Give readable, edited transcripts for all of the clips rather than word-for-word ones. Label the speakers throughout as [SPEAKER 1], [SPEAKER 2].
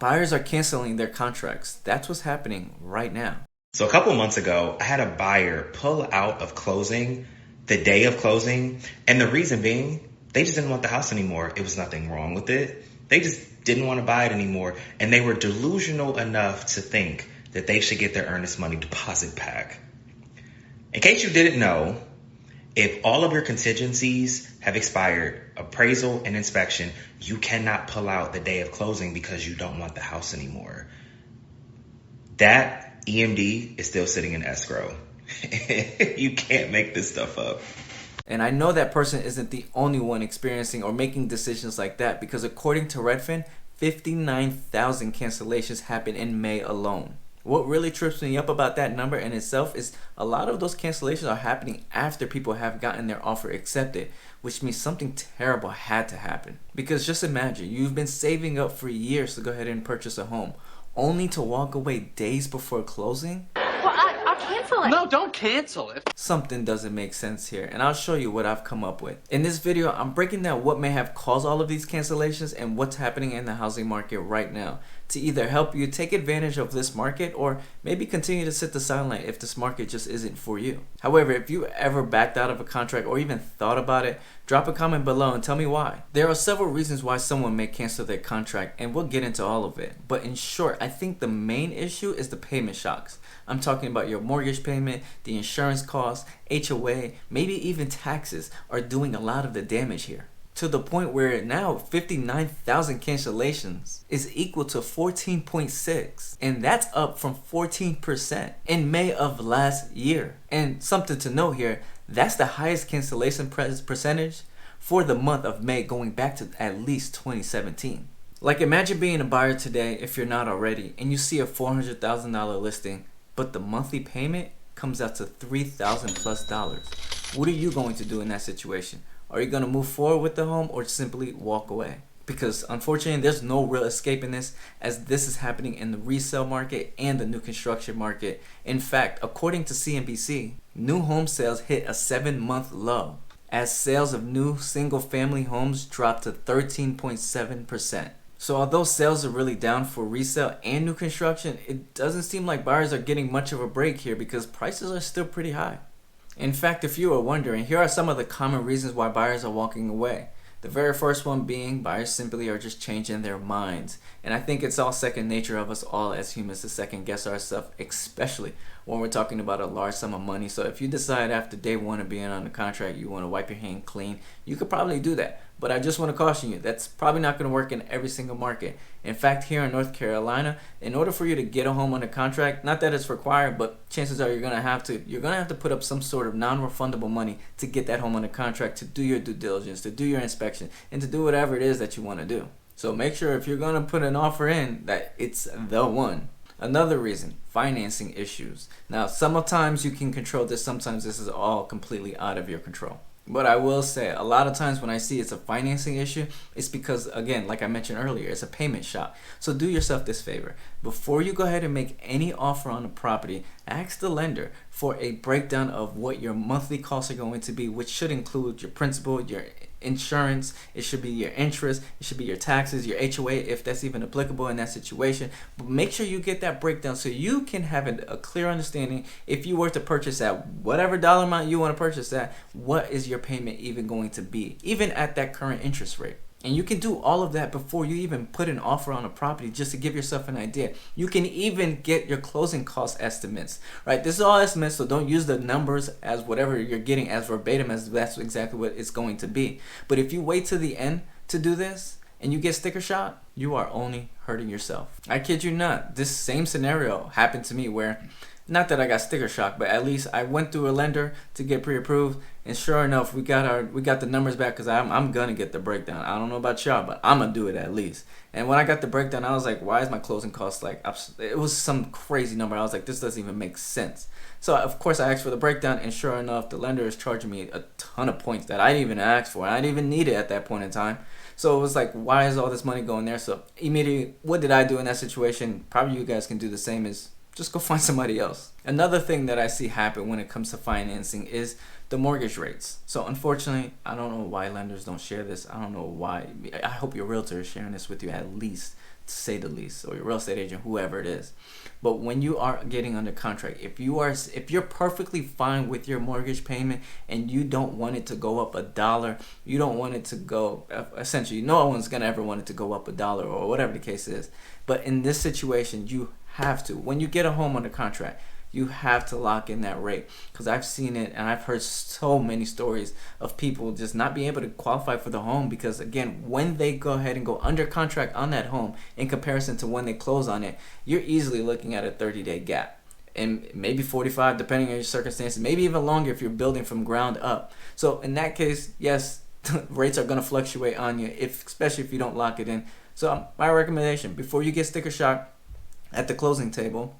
[SPEAKER 1] Buyers are canceling their contracts. That's what's happening right now.
[SPEAKER 2] So a couple months ago, I had a buyer pull out of closing the day of closing. And the reason being, they just didn't want the house anymore. It was nothing wrong with it. They just didn't want to buy it anymore. And they were delusional enough to think that they should get their earnest money deposit back. In case you didn't know, if all of your contingencies have expired, appraisal and inspection, you cannot pull out the day of closing because you don't want the house anymore. That EMD is still sitting in escrow. You can't make this stuff up.
[SPEAKER 1] And I know that person isn't the only one experiencing or making decisions like that, because according to Redfin, 59,000 cancellations happened in May alone. What really trips me up about that number in itself is a lot of those cancellations are happening after people have gotten their offer accepted, which means something terrible had to happen. Because just imagine, you've been saving up for years to go ahead and purchase a home, only to walk away days before closing.
[SPEAKER 3] Well, I'll cancel it.
[SPEAKER 4] No, don't cancel it.
[SPEAKER 1] Something doesn't make sense here, and I'll show you what I've come up with. In this video, I'm breaking down what may have caused all of these cancellations and what's happening in the housing market right now, to either help you take advantage of this market or maybe continue to sit the sideline if this market just isn't for you. However, if you ever backed out of a contract or even thought about it, drop a comment below and tell me why. There are several reasons why someone may cancel their contract, and we'll get into all of it. But in short, I think the main issue is the payment shocks. I'm talking about your mortgage payment, the insurance costs, HOA, maybe even taxes are doing a lot of the damage here. To the point where now 59,000 cancellations is equal to 14.6, and that's up from 14% in May of last year. And something to note here, that's the highest cancellation percentage for the month of May going back to at least 2017. Like, imagine being a buyer today, if you're not already, and you see a $400,000 listing, but the monthly payment comes out to $3,000 plus. What are you going to do in that situation? Are you going to move forward with the home or simply walk away? Because unfortunately, there's no real escape in this, as this is happening in the resale market and the new construction market. In fact, according to CNBC, new home sales hit a 7-month low, as sales of new single-family homes dropped to 13.7%. So although sales are really down for resale and new construction, it doesn't seem like buyers are getting much of a break here because prices are still pretty high. In fact, if you are wondering, here are some of the common reasons why buyers are walking away. The very first one being buyers simply are just changing their minds. And I think it's all second nature of us all as humans to second guess ourselves, especially when we're talking about a large sum of money. So if you decide after day one of being on the contract you want to wipe your hand clean, you could probably do that. But I just want to caution you, that's probably not going to work in every single market. In fact, here in North Carolina, in order for you to get a home under contract, not that it's required, but chances are you're going to have to put up some sort of non-refundable money to get that home under contract, to do your due diligence, to do your inspection, and to do whatever it is that you want to do. So make sure if you're going to put an offer in that it's the one. Another reason, financing issues. Now, sometimes you can control this, sometimes this is all completely out of your control. But I will say, a lot of times when I see it's a financing issue, it's because, again, like I mentioned earlier, it's a payment shock. So do yourself this favor. Before you go ahead and make any offer on a property, ask the lender for a breakdown of what your monthly costs are going to be, which should include your principal, your insurance, it should be your interest, it should be your taxes, your HOA, if that's even applicable in that situation. But make sure you get that breakdown so you can have a clear understanding, if you were to purchase at whatever dollar amount you want to purchase at, what is your payment even going to be, even at that current interest rate. And you can do all of that before you even put an offer on a property, just to give yourself an idea. You can even get your closing cost estimates, right? This is all estimates, so don't use the numbers as whatever you're getting as verbatim as that's exactly what it's going to be. But if you wait to the end to do this and you get sticker shock, you are only hurting yourself. I kid you not, this same scenario happened to me where, not that I got sticker shock, but at least I went through a lender to get pre-approved, and sure enough, we got the numbers back, because I'm gonna get the breakdown. I don't know about y'all, but I'm gonna do it at least. And when I got the breakdown, I was like, why is my closing cost like, it was some crazy number. I was like, this doesn't even make sense. So of course I asked for the breakdown, and sure enough, the lender is charging me a ton of points that I didn't even ask for. I didn't even need it at that point in time. So it was like, why is all this money going there? So immediately, what did I do in that situation? Probably you guys can do the same, is just go find somebody else. Another thing that I see happen when it comes to financing is the mortgage rates. So unfortunately, I don't know why lenders don't share this. I don't know why. I hope your realtor is sharing this with you at least to say the least, or your real estate agent, whoever it is. But when you are getting under contract, if you're perfectly fine with your mortgage payment and you don't want it to go up $1, you don't want it to go, essentially no one's gonna ever want it to go up $1 or whatever the case is. But in this situation, you have to, when you get a home under contract, you have to lock in that rate, because I've seen it and I've heard so many stories of people just not being able to qualify for the home because, again, when they go ahead and go under contract on that home in comparison to when they close on it, you're easily looking at a 30-day gap, and maybe 45 depending on your circumstances, maybe even longer if you're building from ground up. So in that case, yes, rates are going to fluctuate on you, especially if you don't lock it in. So my recommendation, before you get sticker shock at the closing table,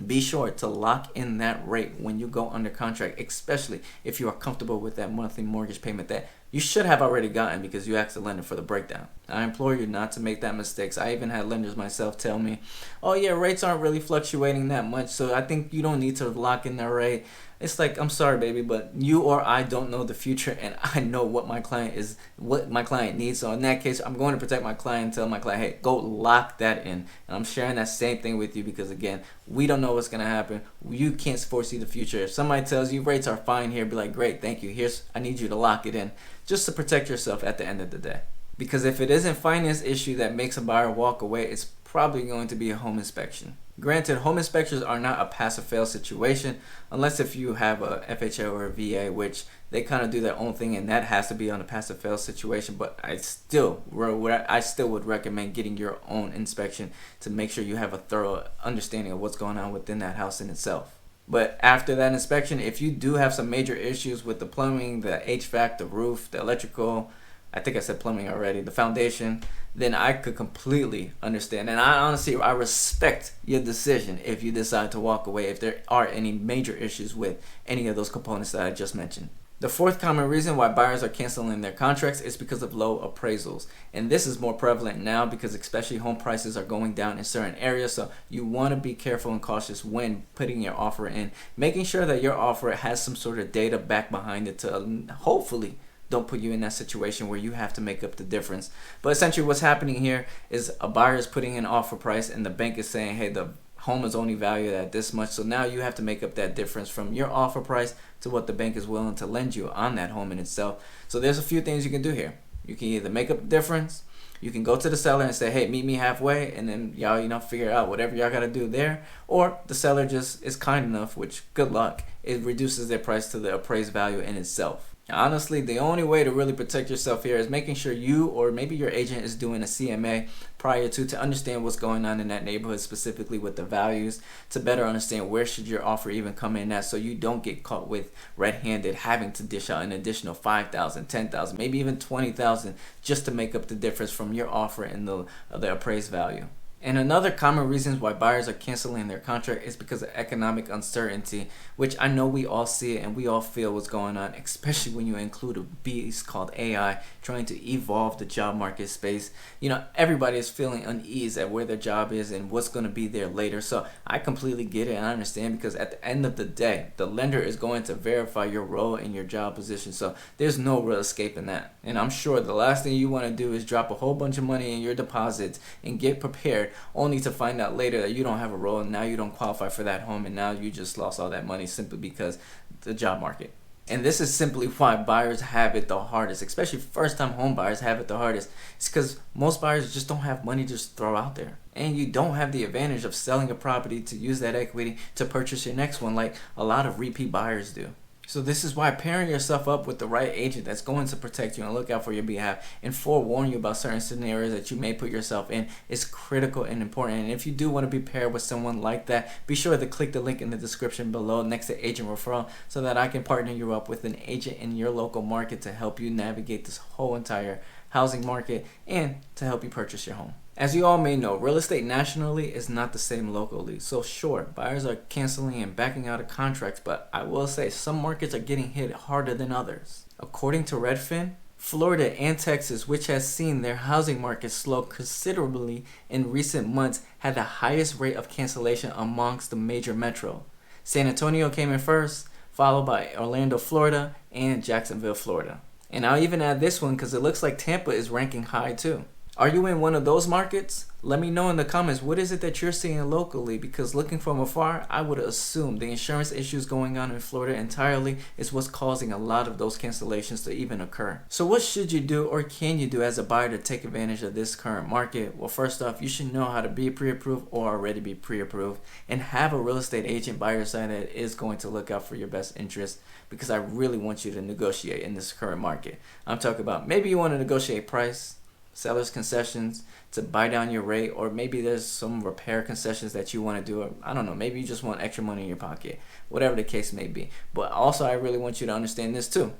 [SPEAKER 1] be sure to lock in that rate when you go under contract, especially if you are comfortable with that monthly mortgage payment that you should have already gotten because you asked the lender for the breakdown. I implore you not to make that mistake. I even had lenders myself tell me, oh yeah, rates aren't really fluctuating that much, so I think you don't need to lock in the rate. It's like, I'm sorry, baby, but you or I don't know the future, and I know what my client needs. So in that case, I'm going to protect my client and tell my client, hey, go lock that in. And I'm sharing that same thing with you because, again, we don't know what's going to happen. You can't foresee the future. If somebody tells you rates are fine here, be like, great, thank you. I need you to lock it in just to protect yourself at the end of the day. Because if it isn't finance issue that makes a buyer walk away, it's probably going to be a home inspection. Granted, home inspections are not a pass or fail situation unless if you have a FHA or a VA, which they kind of do their own thing, and that has to be on a pass or fail situation. But I still would recommend getting your own inspection to make sure you have a thorough understanding of what's going on within that house in itself. But after that inspection, if you do have some major issues with the plumbing, the HVAC, the roof, the electrical, I think I said plumbing already, the foundation, then I could completely understand. And I respect your decision if you decide to walk away if there are any major issues with any of those components that I just mentioned. The fourth common reason why buyers are canceling their contracts is because of low appraisals. And this is more prevalent now because especially home prices are going down in certain areas. So you want to be careful and cautious when putting your offer in, making sure that your offer has some sort of data back behind it to hopefully don't put you in that situation where you have to make up the difference. But essentially what's happening here is a buyer is putting in offer price and the bank is saying, hey, the home is only valued at this much. So now you have to make up that difference from your offer price to what the bank is willing to lend you on that home in itself. So there's a few things you can do here. You can either make up the difference, you can go to the seller and say, hey, meet me halfway, and then y'all, figure out whatever y'all got to do there. Or the seller just is kind enough, which good luck, it reduces their price to the appraised value in itself. Honestly, the only way to really protect yourself here is making sure you or maybe your agent is doing a CMA prior to understand what's going on in that neighborhood, specifically with the values, to better understand where should your offer even come in at, so you don't get caught with red-handed having to dish out an additional $5,000, $10,000, maybe even $20,000 just to make up the difference from your offer and the appraised value. And another common reason why buyers are canceling their contract is because of economic uncertainty, which I know we all see it and we all feel what's going on, especially when you include a beast called AI trying to evolve the job market space. Everybody is feeling unease at where their job is and what's going to be there later. So I completely get it and I understand, because at the end of the day, the lender is going to verify your role in your job position. So there's no real escaping that. And I'm sure the last thing you want to do is drop a whole bunch of money in your deposits and get prepared only to find out later that you don't have a role and now you don't qualify for that home and now you just lost all that money simply because the job market. And this is simply why buyers have it the hardest, especially first-time home buyers have it the hardest. It's because most buyers just don't have money to just throw out there. And you don't have the advantage of selling a property to use that equity to purchase your next one like a lot of repeat buyers do. So this is why pairing yourself up with the right agent that's going to protect you and look out for your behalf and forewarn you about certain scenarios that you may put yourself in is critical and important. And if you do want to be paired with someone like that, be sure to click the link in the description below next to agent referral so that I can partner you up with an agent in your local market to help you navigate this whole entire housing market and to help you purchase your home. As you all may know, real estate nationally is not the same locally. So sure, buyers are canceling and backing out of contracts, but I will say some markets are getting hit harder than others. According to Redfin, Florida and Texas, which has seen their housing market slow considerably in recent months, had the highest rate of cancellation amongst the major metro. San Antonio came in first, followed by Orlando, Florida, and Jacksonville, Florida. And I'll even add this one because it looks like Tampa is ranking high too. Are you in one of those markets? Let me know in the comments, what is it that you're seeing locally? Because looking from afar, I would assume the insurance issues going on in Florida entirely is what's causing a lot of those cancellations to even occur. So what should you do, or can you do as a buyer to take advantage of this current market? Well, first off, you should know how to be pre-approved or already be pre-approved, and have a real estate agent by your side that is going to look out for your best interest, because I really want you to negotiate in this current market. I'm talking about maybe you want to negotiate price, seller's concessions to buy down your rate, or maybe there's some repair concessions that you want to do, or I don't know, maybe you just want extra money in your pocket, whatever the case may be. But also, I really want you to understand this too.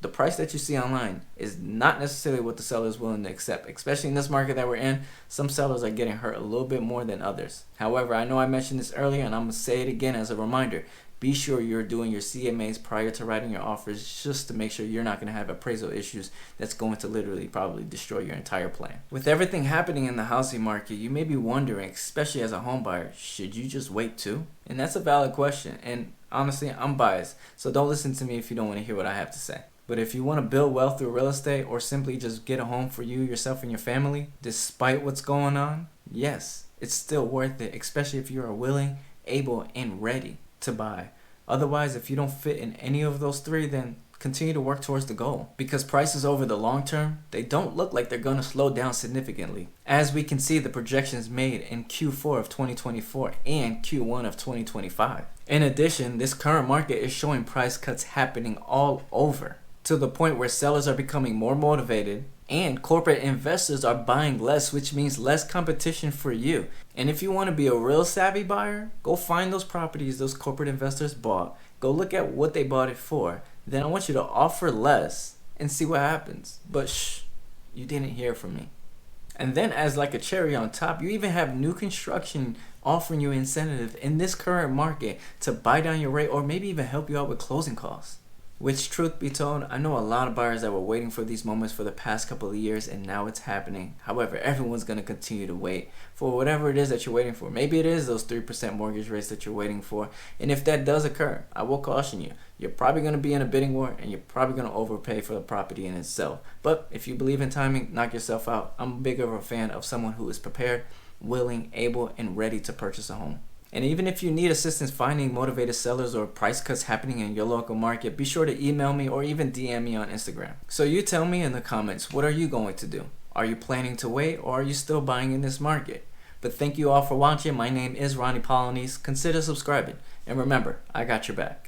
[SPEAKER 1] The price that you see online is not necessarily what the seller is willing to accept, especially in this market that we're in. Some sellers are getting hurt a little bit more than others. However, I know I mentioned this earlier, and I'm going to say it again as a reminder. Be sure you're doing your CMAs prior to writing your offers, just to make sure you're not going to have appraisal issues that's going to literally probably destroy your entire plan. With everything happening in the housing market, you may be wondering, especially as a home buyer, should you just wait too? And that's a valid question. And honestly, I'm biased, so don't listen to me if you don't want to hear what I have to say. But if you want to build wealth through real estate, or simply just get a home for you, yourself, and your family, despite what's going on, yes, it's still worth it, especially if you are willing, able, and ready to buy. Otherwise, if you don't fit in any of those three, then continue to work towards the goal, because prices over the long term, they don't look like they're going to slow down significantly. As we can see the projections made in Q4 of 2024 and Q1 of 2025. In addition, this current market is showing price cuts happening all over, to the point where sellers are becoming more motivated and corporate investors are buying less, which means less competition for you. And if you want to be a real savvy buyer, go find those properties those corporate investors bought. Go look at what they bought it for. Then I want you to offer less and see what happens. But shh, you didn't hear from me. And then as like a cherry on top, you even have new construction offering you incentive in this current market to buy down your rate, or maybe even help you out with closing costs. Which, truth be told, I know a lot of buyers that were waiting for these moments for the past couple of years, and now it's happening. However, everyone's going to continue to wait for whatever it is that you're waiting for. Maybe it is those 3% mortgage rates that you're waiting for. And if that does occur, I will caution you. You're probably going to be in a bidding war, and you're probably going to overpay for the property in itself. But if you believe in timing, knock yourself out. I'm big of a fan of someone who is prepared, willing, able, and ready to purchase a home. And even if you need assistance finding motivated sellers or price cuts happening in your local market, be sure to email me or even DM me on Instagram. So you tell me in the comments, what are you going to do? Are you planning to wait, or are you still buying in this market? But thank you all for watching. My name is Roney Polynice. Consider subscribing. And remember, I got your back.